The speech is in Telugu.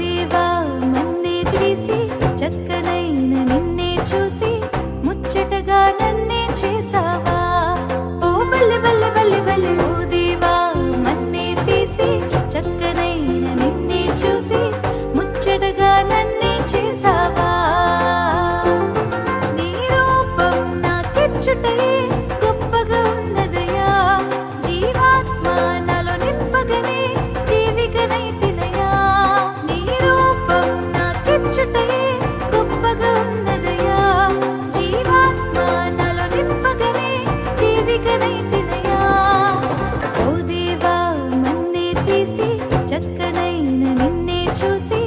దేవా మన్నే తీసి చక్కనైన నిన్నే చూసి ముచ్చటగా నన్నే చేసావా. ఓ బల్లె బల్లె బల్లె బల్లె ఓ దేవా మన్నే తీసి చక్కనైన నిన్నే చూసి ముచ్చటగా నన్నే చేసావా. నీ రూపం నాకిచ్చుటయే గొప్పగా ఉన్నదయా. జీవాత్మ నాలో నింపగనే జీవికనైతినయా. నీ రూపం నాకిచ్చుటయే గొప్పగా ఉన్నదయా. జీవాత్మ నాలో నింపగనే జీవికనైతినయా. ఓ దేవా మన్నే తీసి చక్కనైన నిన్నే చూసి